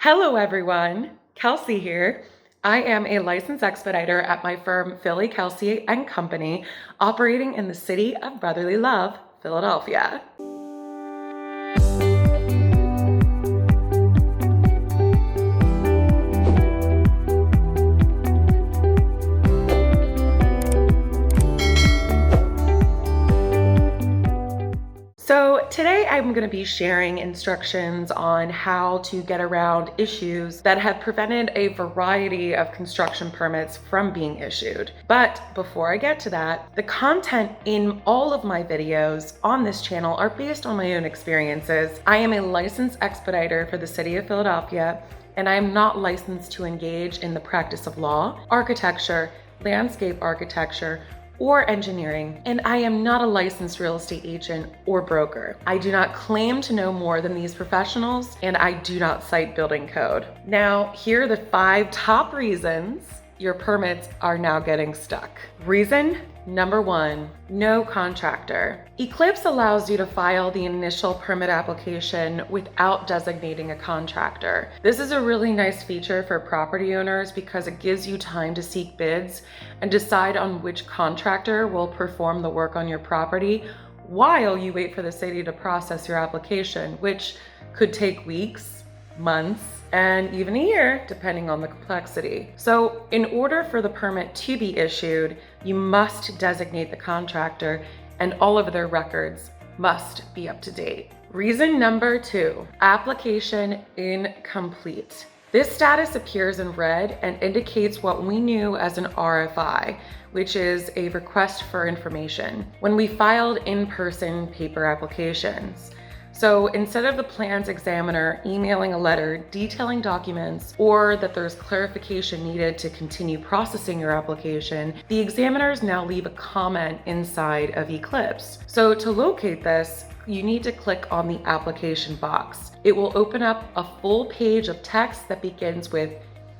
Hello everyone, Kelsey here. I am a licensed expediter at my firm Kelsey and Company, operating in the city of brotherly love, Philadelphia. So today I'm going to be sharing instructions on how to get around issues that have prevented a variety of construction permits from being issued. But before I get to that, the content in all of my videos on this channel are based on my own experiences. I am a licensed expediter for the city of Philadelphia, and I am not licensed to engage in the practice of law, architecture, landscape architecture, or engineering, and I am not a licensed real estate agent or broker. I do not claim to know more than these professionals, and I do not cite building code. Now, here are the 5 top reasons your permits are now getting stuck. Reason number 1, no contractor. eCLIPSE allows you to file the initial permit application without designating a contractor. This is a really nice feature for property owners because it gives you time to seek bids and decide on which contractor will perform the work on your property while you wait for the city to process your application, which could take weeks, months, and even a year, depending on the complexity. So in order for the permit to be issued, you must designate the contractor and all of their records must be up to date. Reason number 2, application incomplete. This status appears in red and indicates what we knew as an RFI, which is a request for information, when we filed in-person paper applications. So instead of the plans examiner emailing a letter detailing documents or that there's clarification needed to continue processing your application, the examiners now leave a comment inside of eCLIPSE. So to locate this, you need to click on the application box. It will open up a full page of text that begins with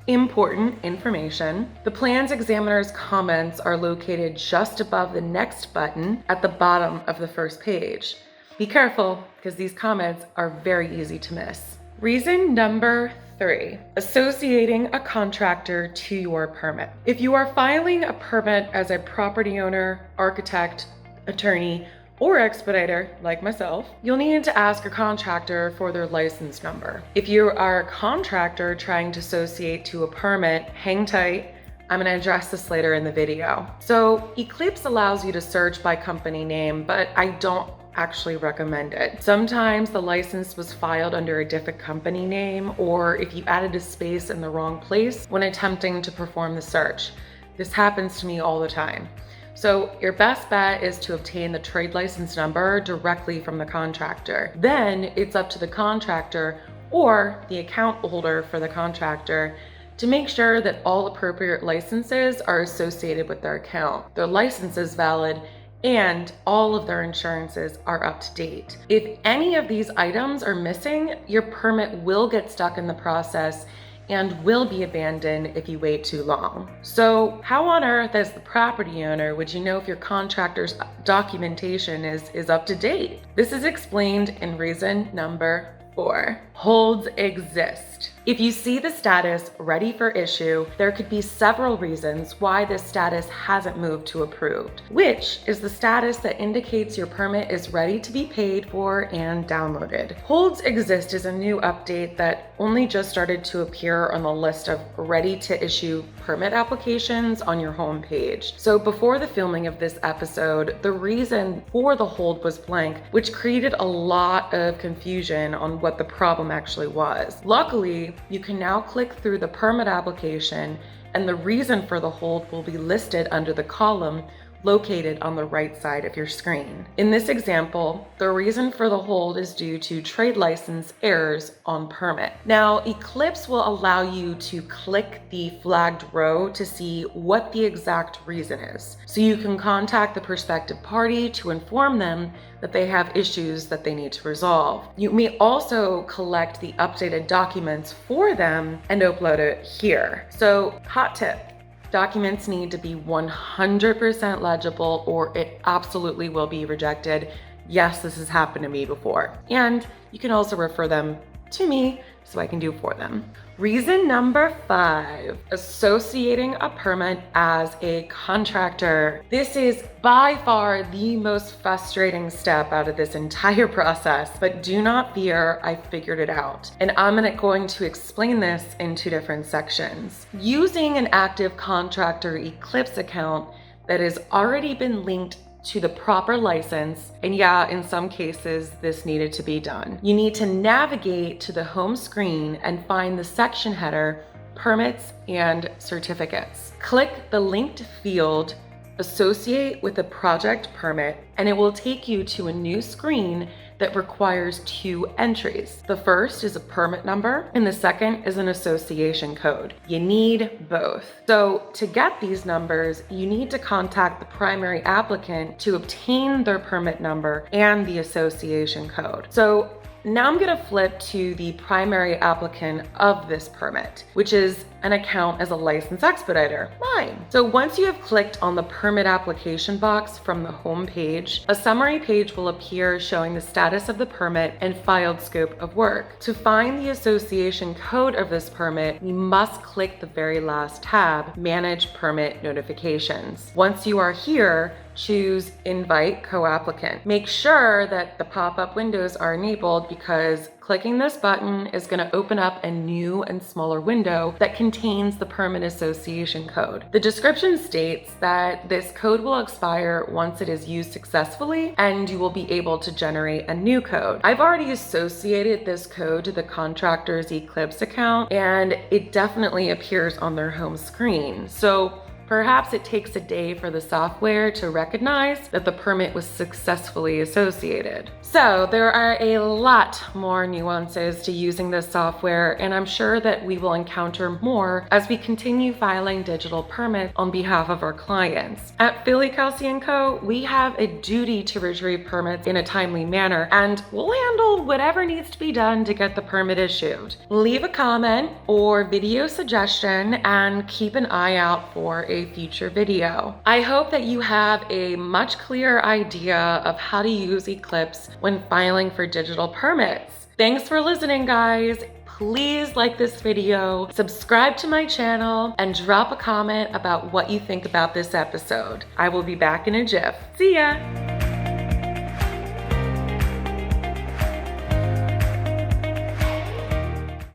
important information. The plans examiner's comments are located just above the next button at the bottom of the first page. Be careful, because these comments are very easy to miss. Reason number 3, associating a contractor to your permit. If you are filing a permit as a property owner, architect, attorney, or expediter, like myself, you'll need to ask a contractor for their license number. If you are a contractor trying to associate to a permit, hang tight. I'm going to address this later in the video. So eCLIPSE allows you to search by company name, but I don't actually recommend it. Sometimes the license was filed under a different company name, or if you added a space in the wrong place when attempting to perform the search. This happens to me all the time. So your best bet is to obtain the trade license number directly from the contractor. Then it's up to the contractor or the account holder for the contractor to make sure that all appropriate licenses are associated with their account. Their license is valid and all of their insurances are up to date. If any of these items are missing, your permit will get stuck in the process and will be abandoned if you wait too long. So how on earth, as the property owner, would you know if your contractor's documentation is up to date? This is explained in reason number 4. Holds exist. If you see the status ready for issue, there could be several reasons why this status hasn't moved to approved, which is the status that indicates your permit is ready to be paid for and downloaded. Holds exist is a new update that only just started to appear on the list of ready to issue permit applications on your home page. So before the filming of this episode, the reason for the hold was blank, which created a lot of confusion on what the problem actually was. Luckily, you can now click through the permit application and the reason for the hold will be listed under the column located on the right side of your screen. In this example, the reason for the hold is due to trade license errors on permit. Now, eCLIPSE will allow you to click the flagged row to see what the exact reason is. So you can contact the prospective party to inform them that they have issues that they need to resolve. You may also collect the updated documents for them and upload it here. So, hot tip. Documents need to be 100% legible or it absolutely will be rejected. Yes, this has happened to me before. And you can also refer them to me so I can do for them. Reason number 5, associating a permit as a contractor. This is by far the most frustrating step out of this entire process, but do not fear, I figured it out. And I'm going to explain this in 2 different sections. Using an active contractor eCLIPSE account that has already been linked to the proper license, and yeah, in some cases this needed to be done. You need to navigate to the home screen and find the section header, permits and certificates. Click the linked field, associate with a project permit, and it will take you to a new screen that requires 2 entries. The first is a permit number and the second is an association code. You need both. So to get these numbers, you need to contact the primary applicant to obtain their permit number and the association code. So now I'm gonna flip to the primary applicant of this permit, which is an account as a licensed expediter, mine. So once you have clicked on the permit application box from the home page, a summary page will appear showing the status of the permit and filed scope of work. To find the association code of this permit, you must click the very last tab, Manage Permit Notifications. Once you are here, choose Invite Co-Applicant. Make sure that the pop-up windows are enabled because clicking this button is going to open up a new and smaller window that contains the permit association code. The description states that this code will expire once it is used successfully and you will be able to generate a new code. I've already associated this code to the contractor's eCLIPSE account and it definitely appears on their home screen. So perhaps it takes a day for the software to recognize that the permit was successfully associated. So there are a lot more nuances to using this software, and I'm sure that we will encounter more as we continue filing digital permits on behalf of our clients. At Philly, Kelsey & Co., we have a duty to retrieve permits in a timely manner, and we'll handle whatever needs to be done to get the permit issued. Leave a comment or video suggestion and keep an eye out for a future video. I hope that you have a much clearer idea of how to use eCLIPSE when filing for digital permits. Thanks for listening, guys. Please like this video, subscribe to my channel, and drop a comment about what you think about this episode. I will be back in a jiff. See ya!